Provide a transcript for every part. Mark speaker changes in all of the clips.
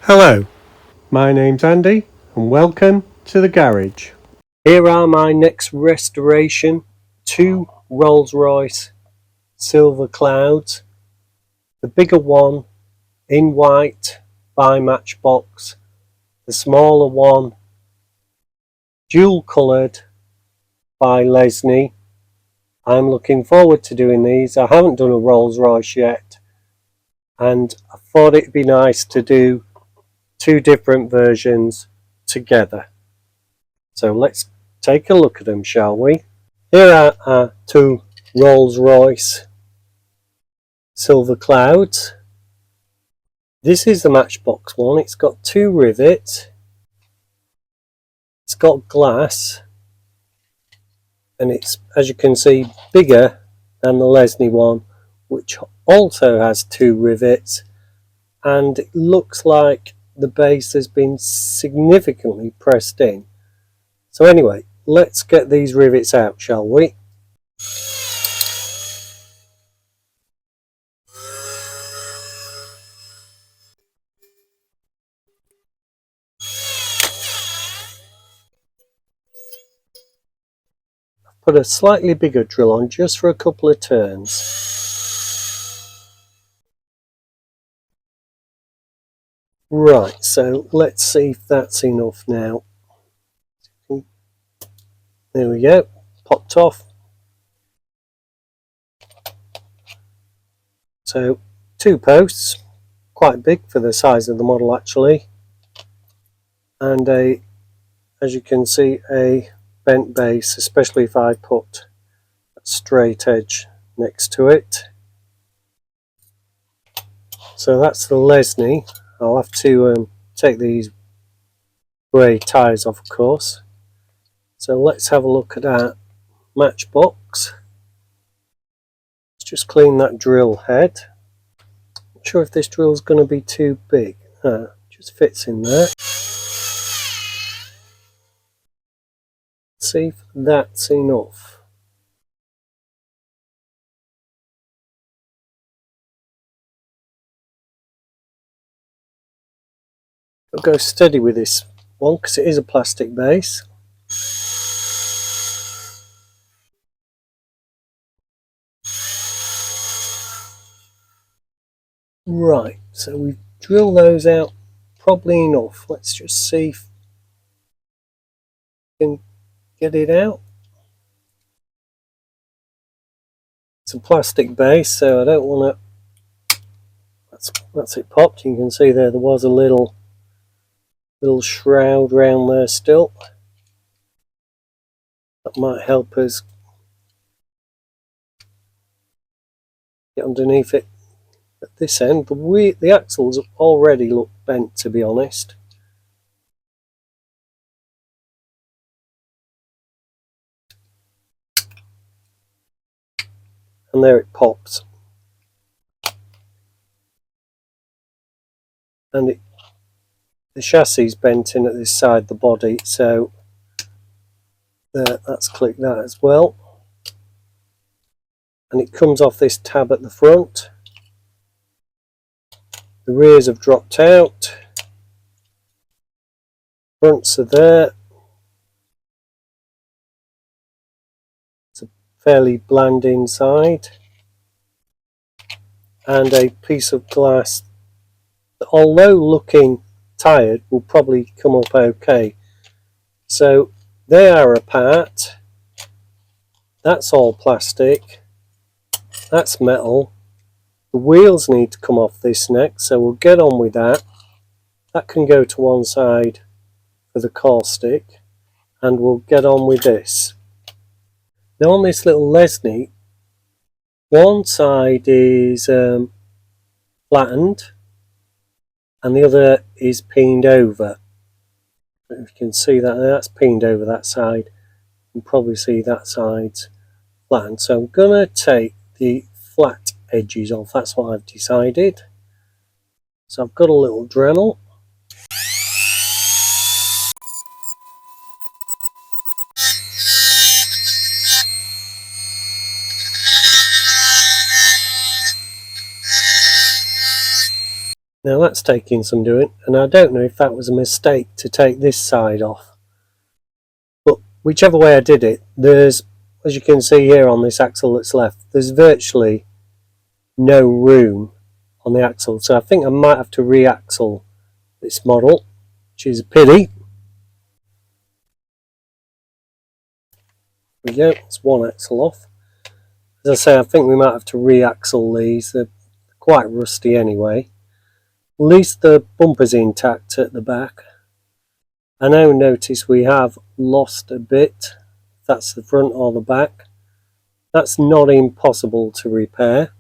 Speaker 1: Hello, my name's Andy and welcome to the garage. Here are my next restoration, two Rolls-royce Silver Clouds. The bigger one in white by Matchbox, the smaller one dual coloured by Lesney. I'm looking forward to doing these. I haven't done a Rolls-royce yet and I thought it'd be nice to do two different versions together. So let's take a look at them, shall we? Here are our two Rolls-royce Silver Clouds. This is the Matchbox one. It's got two rivets. It's got glass. And it's, as you can see, bigger than the Lesney one, which also has two rivets. And it looks like the base has been significantly pressed in. So anyway, let's get these rivets out, shall we? Put a slightly bigger drill on just for a couple of turns. Right, so let's see if that's enough now. There we go, popped off. So two posts, quite big for the size of the model actually, and as you can see, a bent base, especially if I put a straight edge next to it. So that's the Lesney. I'll have to take these grey ties off, of course. So let's have a look at our Matchbox. Let's just clean that drill head. Not sure if this drill is going to be too big. Just fits in there. See if that's enough. I'll go steady with this one because it is a plastic base. Right, so we've drilled those out probably enough. Let's just see if we can get it out. It's a plastic base, so I don't want to. That's it popped. You can see there was a little shroud round there still. That might help us get underneath it. At this end, the axles already look bent, to be honest. And there it pops. And the chassis is bent in at this side, the body, so let's click that as well. And it comes off this tab at the front. The rears have dropped out. Fronts are there. It's a fairly bland inside. And a piece of glass that, although looking tired, will probably come up okay. So they are apart. That's all plastic. That's metal. The wheels need to come off this next, so we'll get on with that. That can go to one side for the caustic, and we'll get on with this. Now on this little Lesney, one side is flattened and the other is peened over. If you can see that, that's peened over that side. You can probably see that side's flattened. So I'm going to take the flat edges off, that's what I've decided. So I've got a little Dremel. Now that's taking some doing, and I don't know if that was a mistake to take this side off. But whichever way I did it, there's, as you can see here on this axle that's left, there's virtually no room on the axle. So I think I might have to re-axle this model, which is a pity. There we go, it's one axle off. As I say, I think we might have to re-axle these. They're quite rusty anyway. At least the bumper's intact at the back. I now notice we have lost a bit. That's the front or the back. That's not impossible to repair,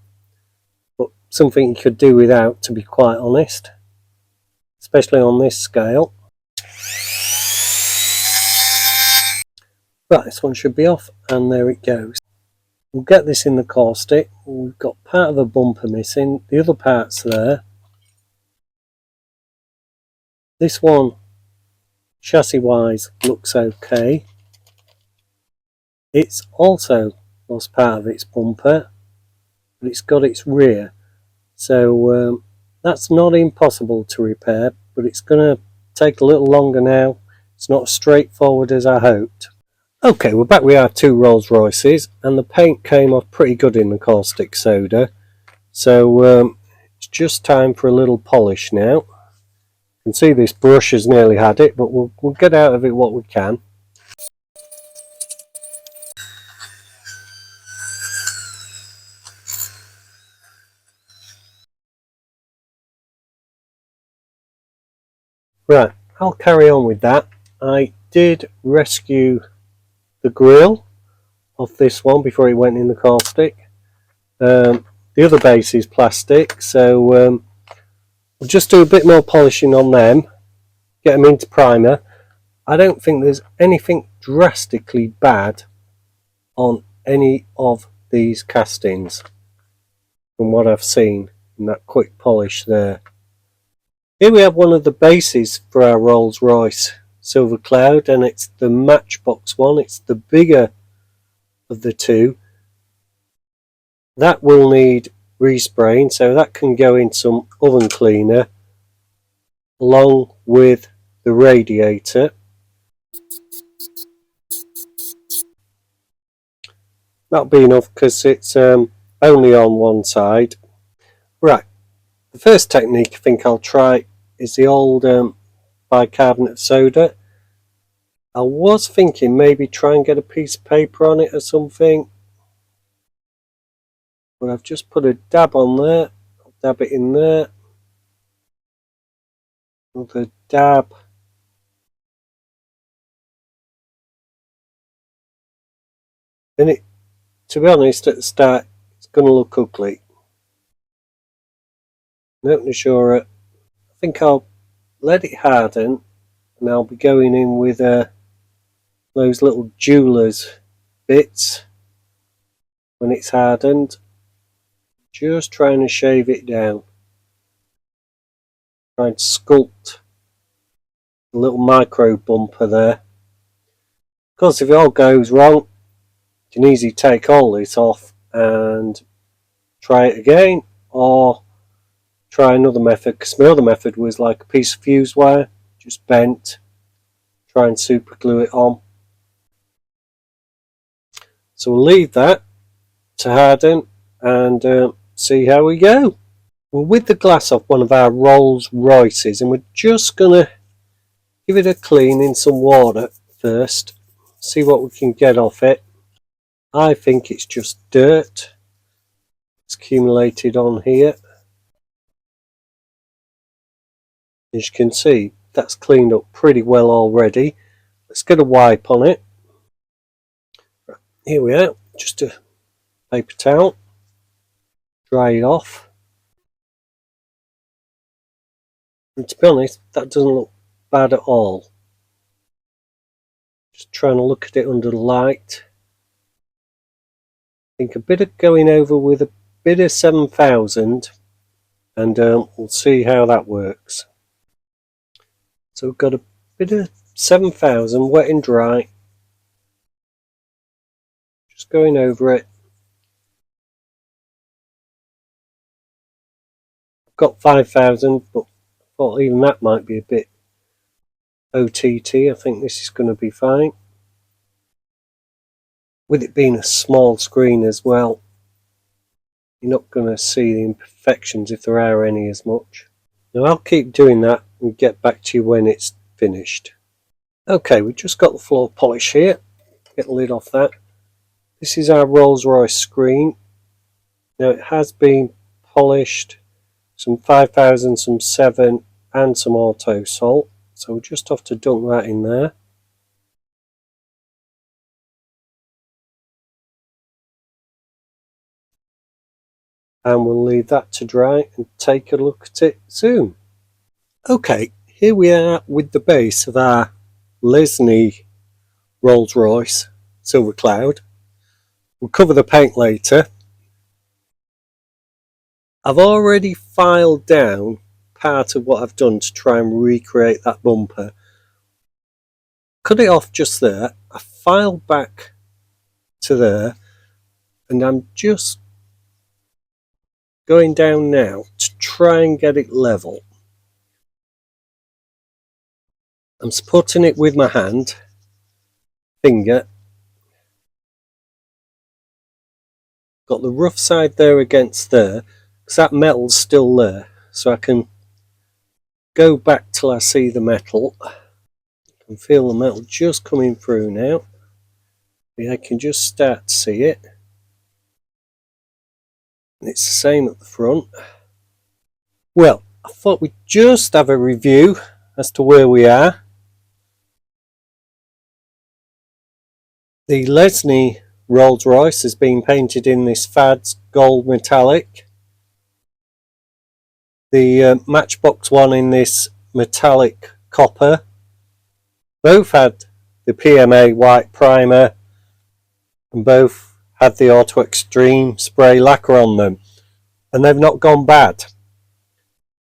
Speaker 1: but something you could do without, to be quite honest, especially on this scale. Right, this one should be off, and there it goes. We'll get this in the caustic. We've got part of a bumper missing, the other part's there. This one, chassis wise, looks okay. It's also lost part of its bumper, but it's got its rear, so that's not impossible to repair, but it's going to take a little longer now. It's not as straightforward as I hoped. Okay, we're back with our two Rolls-Royces, and the paint came off pretty good in the caustic soda, so it's just time for a little polish now. You can see this brush has nearly had it, but we'll get out of it what we can. Right, I'll carry on with that. I did rescue the grille off this one before it went in the caustic. The other base is plastic, so we'll just do a bit more polishing on them, get them into primer. I don't think there's anything drastically bad on any of these castings from what I've seen in that quick polish there. Here we have one of the bases for our Rolls-royce Silver Cloud, and it's the Matchbox one. It's the bigger of the two. That will need respraying, so that can go in some oven cleaner along with the radiator. That'll be enough because it's only on one side. Right, the first technique I think I'll try is the old bicarbonate of soda. I was thinking maybe try and get a piece of paper on it or something, but I've just put a dab on there. I'll dab it in there. Another dab. And it, to be honest, at the start it's going to look ugly. Not sure. I think I'll let it harden, and I'll be going in with those little jeweler's bits when it's hardened, just trying to shave it down, trying to sculpt a little micro bumper there. Of course, if it all goes wrong, you can easily take all this off and try it again, or try another method, because my other method was like a piece of fuse wire, just bent, try and super glue it on. So we'll leave that to harden and see how we go. We're with the glass off one of our Rolls-Royces, and we're just going to give it a clean in some water first, see what we can get off it. I think it's just dirt. It's accumulated on here. As you can see, that's cleaned up pretty well already. Let's get a wipe on it. Here we are, just a paper towel. Dry it off. And to be honest, that doesn't look bad at all. Just trying to look at it under the light. I think a bit of going over with a bit of 7000, and we'll see how that works. So we've got a bit of 7000 wet and dry. Just going over it. got 5,000, but I thought even that might be a bit OTT. I think this is going to be fine. With it being a small screen as well, you're not going to see the imperfections, if there are any, as much. Now I'll keep doing that and get back to you when it's finished. Okay, we've just got the floor polish here. Get the lid off that. This is our Rolls-royce screen. Now it has been polished, some 5,000, some 7 and some auto salt. So we'll just have to dunk that in there. And we'll leave that to dry and take a look at it soon. Okay, here we are with the base of our Lesney Rolls-royce Silver Cloud. We'll cover the paint later. I've already filed down part of what I've done to try and recreate that bumper. Cut it off just there. I filed back to there, and I'm just going down now to try and get it level. I'm supporting it with my finger. Got the rough side there against there, because that metal's still there, so I can go back till I see the metal. I can feel the metal just coming through now. Yeah, I can just start to see it. And it's the same at the front. Well, I thought we'd just have a review as to where we are. The Lesney Rolls-royce has been painted in this Fads gold metallic. The Matchbox one in this metallic copper. Both had the PMA white primer and both had the Auto Extreme spray lacquer on them, and they've not gone bad.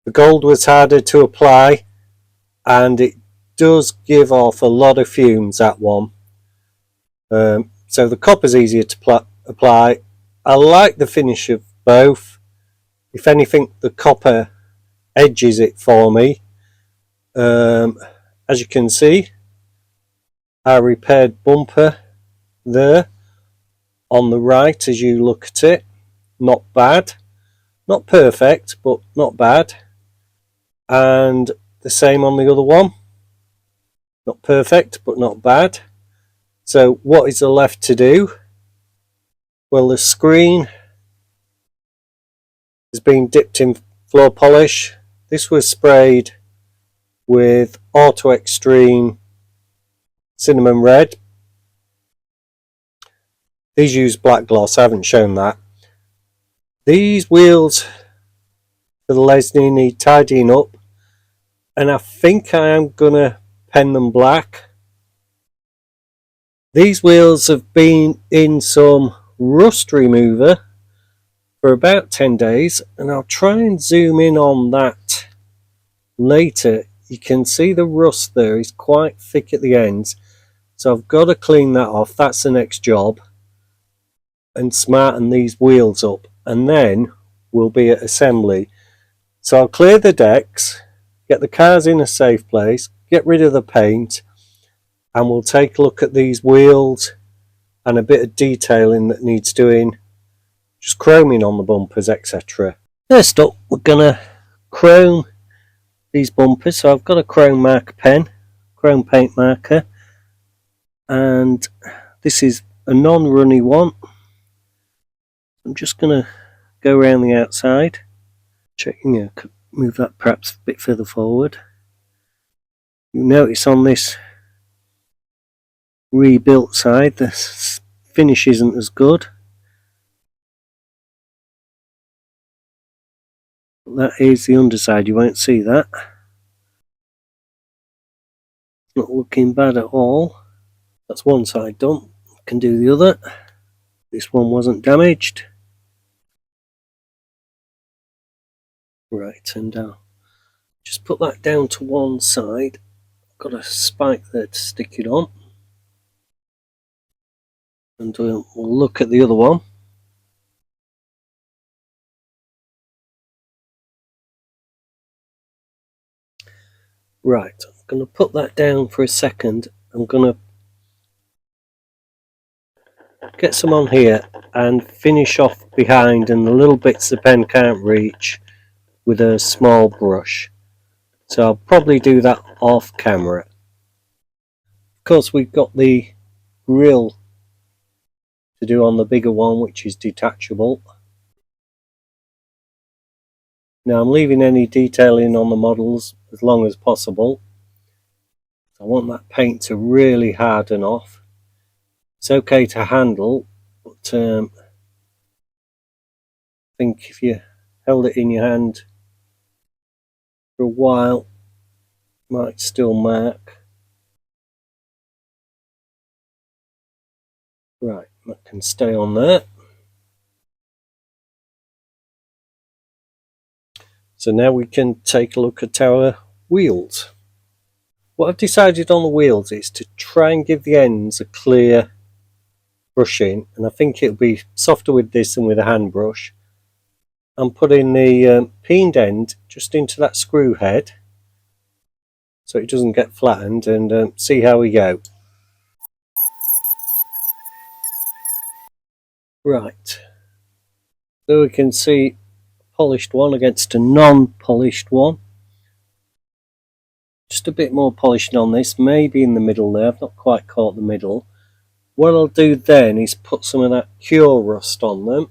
Speaker 1: The gold was harder to apply, and it does give off a lot of fumes, that one. So the copper's easier to apply. I like the finish of both. If anything, the copper edges it for me. As you can see, our repaired bumper there on the right as you look at it. Not bad. Not perfect, but not bad. And the same on the other one. Not perfect, but not bad. So what is there left to do? Well, the screen has been dipped in floor polish. This was sprayed with Auto Extreme Cinnamon Red. These use black gloss, I haven't shown that. These wheels for the Lesney need tidying up, and I think I am going to pen them black. These wheels have been in some rust remover for about 10 days, and I'll try and zoom in on that later. You can see the rust there is quite thick at the ends, so I've got to clean that off. That's the next job, and smarten these wheels up, and then we'll be at assembly. So I'll clear the decks, get the cars in a safe place, get rid of the paint, and we'll take a look at these wheels and a bit of detailing that needs doing, just chroming on the bumpers, etc. First up, we're going to chrome these bumpers. So I've got a chrome marker pen, chrome paint marker, and this is a non-runny one. I'm just going to go around the outside, checking, move that perhaps a bit further forward. You notice on this rebuilt side the finish isn't as good. That is the underside, you won't see that. Not looking bad at all. That's one side done. Can do the other. This one wasn't damaged. Right, and just put that down to one side. Got a spike there to stick it on. And we'll look at the other one. Right, I'm going to put that down for a second. I'm going to get some on here and finish off behind and the little bits the pen can't reach with a small brush. So I'll probably do that off camera. Of course, we've got the grill to do on the bigger one, which is detachable. Now I'm leaving any detailing on the models as long as possible. I want that paint to really harden off. It's okay to handle, but I think if you held it in your hand for a while, it might still mark. Right, that can stay on there. So now we can take a look at our wheels. What I've decided on the wheels is to try and give the ends a clear brushing, and I think it'll be softer with this than with a hand brush. I'm putting the peened end just into that screw head so it doesn't get flattened, and see how we go. Right, so we can see a polished one against a non-polished one. Just a bit more polishing on this, maybe in the middle there. I've not quite caught the middle. What I'll do then is put some of that cure rust on them.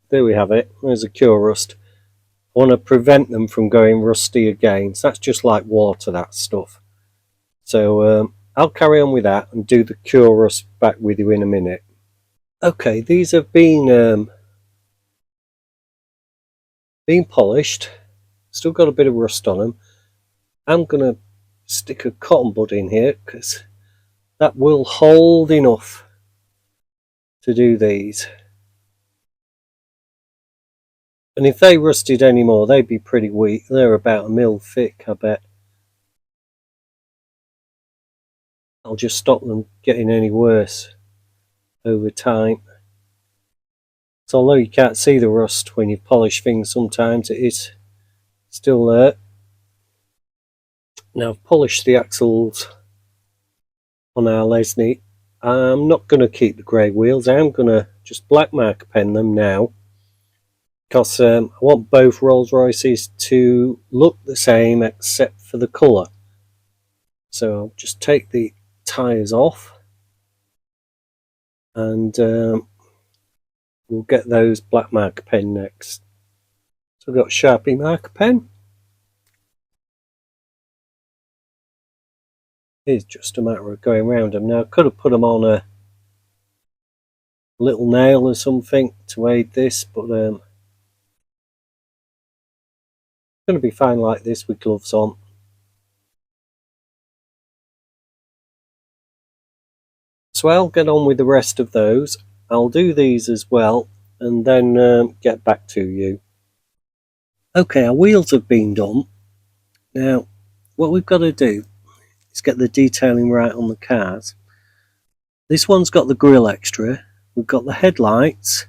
Speaker 1: There we have it, there's a cure rust. I want to prevent them from going rusty again, so that's just like water, that stuff. So I'll carry on with that and do the cure rust back with you in a minute. Okay, these have been polished, still got a bit of rust on them. I'm going to stick a cotton bud in here because that will hold enough to do these. And if they rusted anymore, they'd be pretty weak. They're about 1 mil thick, I bet. I'll just stop them getting any worse over time. So although you can't see the rust when you polish things, sometimes it is still there. Now I've polished the axles on our Lesney. I'm not going to keep the grey wheels. I'm going to just black marker pen them now, because I want both Rolls-Royces to look the same except for the colour. So I'll just take the tyres off and we'll get those black marker pen next. So I've got Sharpie marker pen. It's just a matter of going around them. Now I could have put them on a little nail or something to aid this, but going to be fine like this with gloves on. So I'll get on with the rest of those. I'll do these as well and then get back to you. Okay, our wheels have been done. Now what we've got to do is get the detailing right on the cars. This one's got the grille extra, we've got the headlights,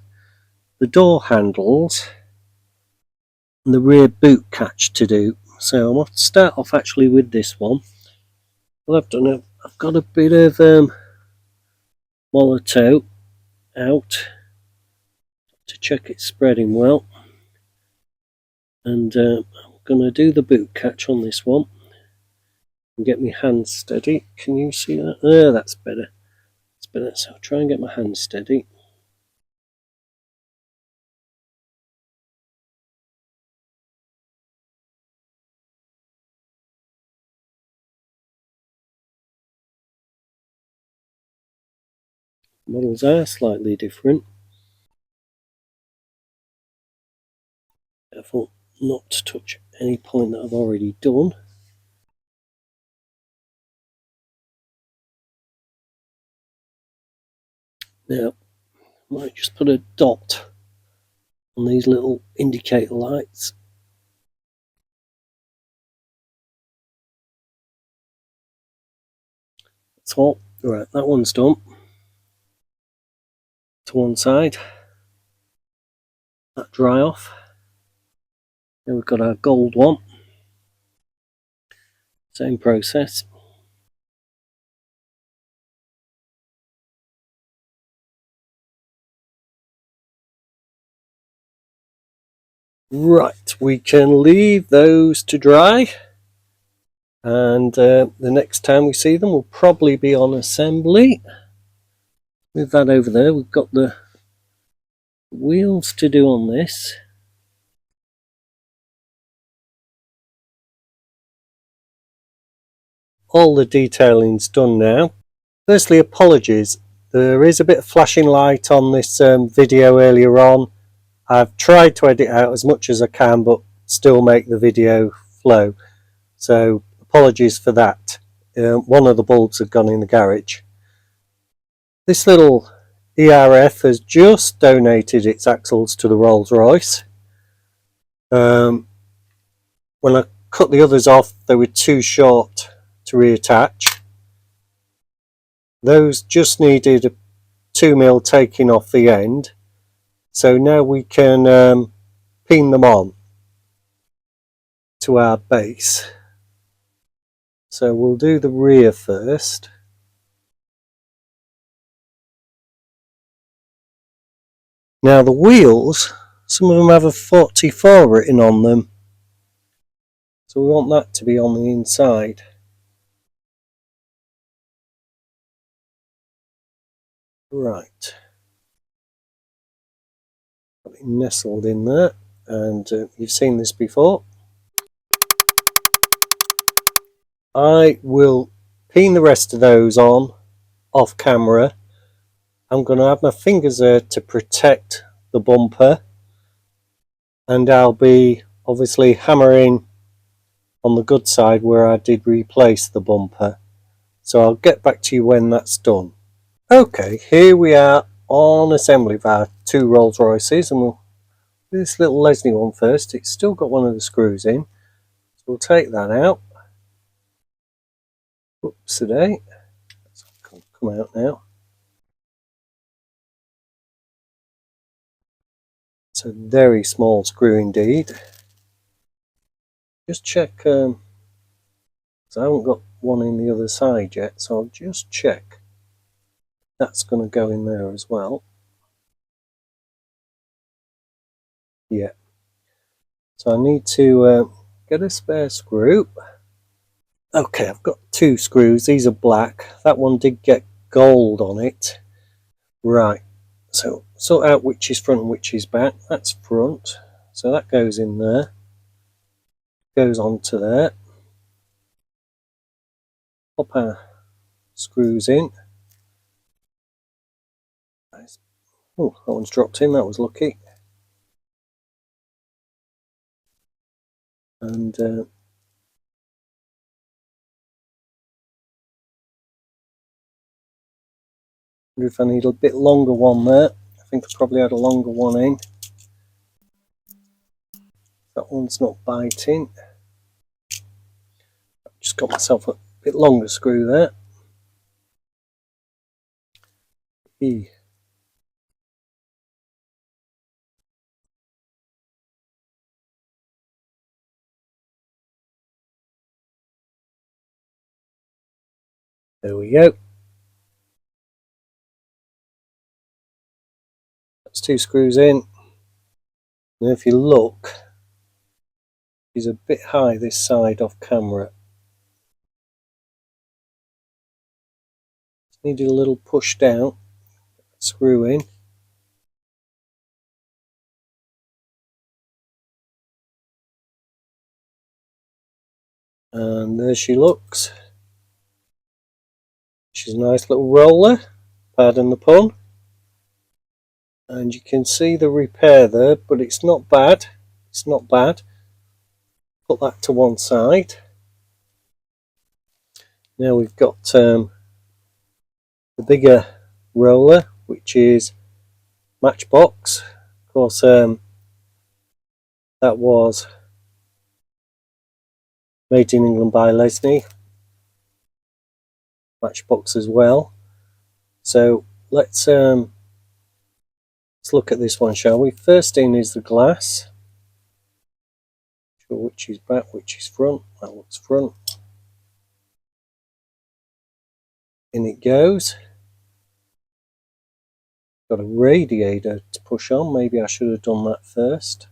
Speaker 1: the door handles and the rear boot catch to do. So I'm going to start off actually with this one. Well, I've got a bit of Molotow out to check it's spreading well, and I'm going to do the boot catch on this one and get my hand steady. Can you see that? There, that's better. That's better. So I'll try and get my hand steady. Models are slightly different. Careful not to touch any point that I've already done. Now, I might just put a dot on these little indicator lights. That's all. Right, that one's done. To one side. That dry off. Then we've got our gold one. Same process. Right, we can leave those to dry, and the next time we see them will probably be on assembly. Move that over there. We've got the wheels to do on this. All the detailing's done now. Firstly, apologies. There is a bit of flashing light on this video earlier on. I've tried to edit out as much as I can, but still make the video flow. So apologies for that. One of the bulbs had gone in the garage. This little ERF has just donated its axles to the Rolls-royce. When I cut the others off, they were too short to reattach. Those just needed a 2mm taking off the end. So now we can pin them on to our base. So we'll do the rear first. Now the wheels, some of them have a 44 written on them. So we want that to be on the inside. Right. Got it nestled in there, and you've seen this before. I will pin the rest of those on off camera. I'm going to have my fingers there to protect the bumper, and I'll be obviously hammering on the good side where I did replace the bumper. So I'll get back to you when that's done. Okay, here we are on assembly of our two Rolls-Royces, and we'll do this little Lesney one first. It's still got one of the screws in, so we'll take that out. Oops, today. That's come out now. It's a very small screw indeed. Just check, because I haven't got one in the other side yet, so I'll just check. That's going to go in there as well. Yeah. So I need to get a spare screw. Okay, I've got two screws. These are black. That one did get gold on it. Right. So sort out which is front and which is back. That's front. So that goes in there. Goes onto there. Pop our screws in. Oh, that one's dropped in. That was lucky. And wonder if I need a bit longer one there. I think I probably had a longer one in. That one's not biting. Just got myself a bit longer screw there. E. There we go. That's two screws in. And if you look, he's a bit high this side off camera. Needed a little push down. Screw in. And there she looks. She's a nice little roller, pardon the pun. And you can see the repair there, but it's not bad. It's not bad. Put that to one side. Now we've got the bigger roller, which is Matchbox. Of course, that was made in England by Lesney. Matchbox as well. So let's look at this one, shall we? First in is the glass. Not sure which is back, which is front. That looks front. In it goes. Got a radiator to push on, maybe I should have done that first.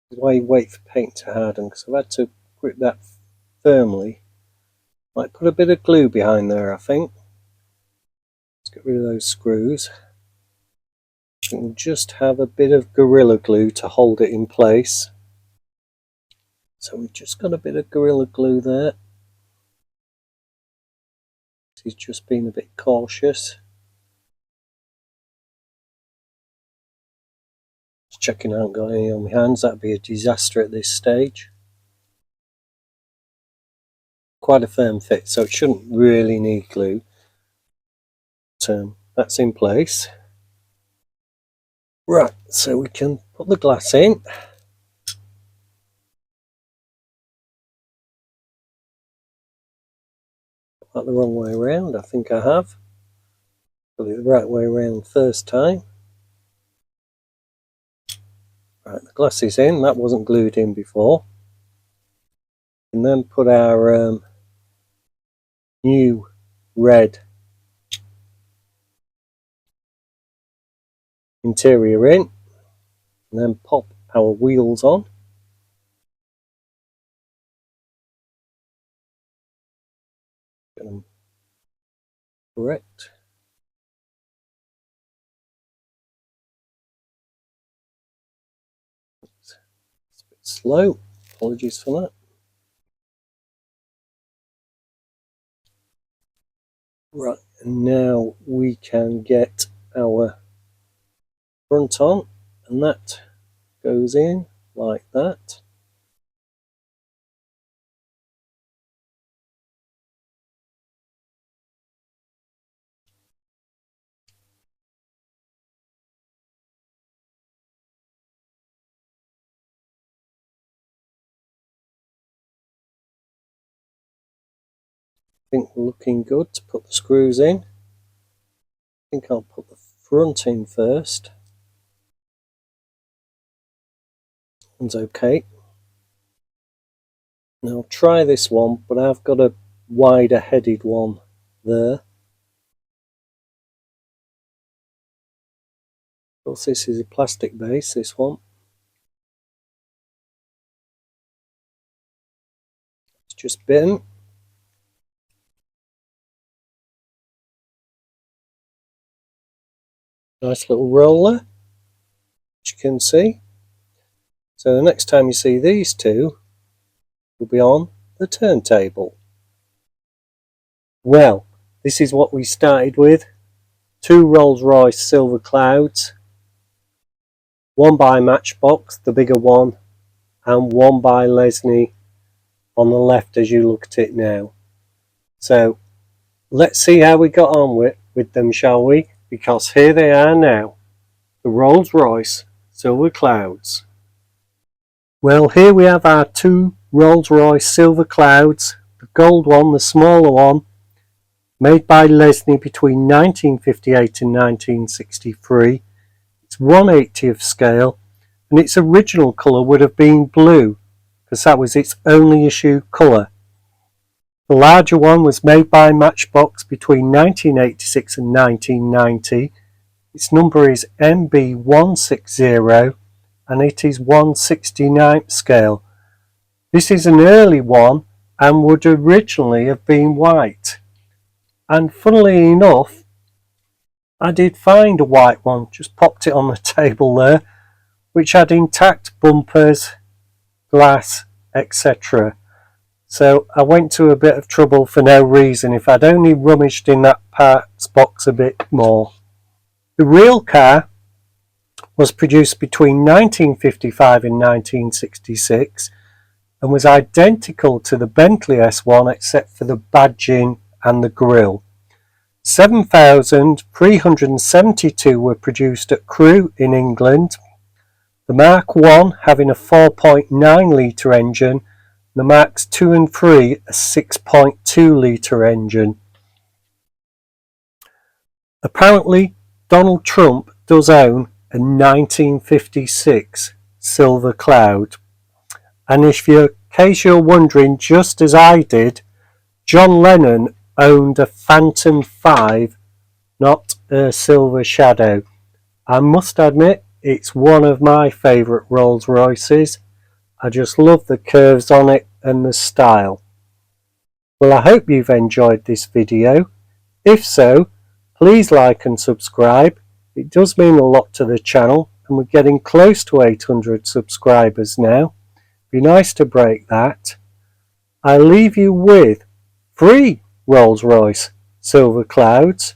Speaker 1: Why you wait for paint to harden, because I've had to grip that firmly. Might put a bit of glue behind there, I think. Let's get rid of those screws. You can just have a bit of Gorilla Glue to hold it in place. So we've just got a bit of Gorilla Glue there. He's just been a bit cautious. Just checking I haven't got any on my hands, that'd be a disaster at this stage. Quite a firm fit, so it shouldn't really need glue. So that's in place. Right, so we can put the glass in. Put that the wrong way around, I think I have. Put it the right way around first time. Right, the glass is in, that wasn't glued in before. And then put our new red interior in, and then pop our wheels on. Get them correct. It's a bit slow, apologies for that. Right, and now we can get our front on, and that goes in like that. I think we're looking good to put the screws in. I think I'll put the front in first. One's okay. Now I'll try this one, but I've got a wider headed one there. Of course, this is a plastic base, this one. It's just bitten. Nice little roller, as you can see. So the next time you see these two, will be on the turntable. Well, this is what we started with. 2 Rolls-royce Silver Clouds, one by Matchbox, the bigger one, and one by Lesney on the left as you look at it now. So let's see how we got on with them, shall we? Because here they are now, the Rolls-royce Silver Clouds. Well, here we have our 2 Rolls-royce Silver Clouds, the gold one, the smaller one, made by Lesney between 1958 and 1963. It's 1/80th scale, and its original colour would have been blue, because that was its only issue colour. The larger one was made by Matchbox between 1986 and 1990. Its number is MB160, and it is 1/69th scale. This is an early one and would originally have been white. And funnily enough, I did find a white one, just popped it on the table there, which had intact bumpers, glass, etc. So I went to a bit of trouble for no reason if I'd only rummaged in that parts box a bit more. The real car was produced between 1955 and 1966 and was identical to the Bentley S1 except for the badging and the grille. 7,372 were produced at Crewe in England, the Mark I having a 4.9 litre engine, the Marks 2 and 3 a 6.2 litre engine. Apparently, Donald Trump does own a 1956 Silver Cloud. And in case you're wondering, just as I did, John Lennon owned a Phantom 5, not a Silver Shadow. I must admit, it's one of my favourite Rolls-Royces. I just love the curves on it and the style. Well, I hope you've enjoyed this video. If so, please like and subscribe. It does mean a lot to the channel, and we're getting close to 800 subscribers now. Be nice to break that. I leave you with 3 Rolls-Royce Silver Clouds.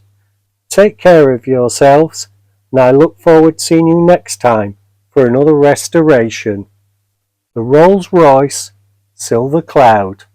Speaker 1: Take care of yourselves, and I look forward to seeing you next time for another restoration. The Rolls-Royce Silver Cloud.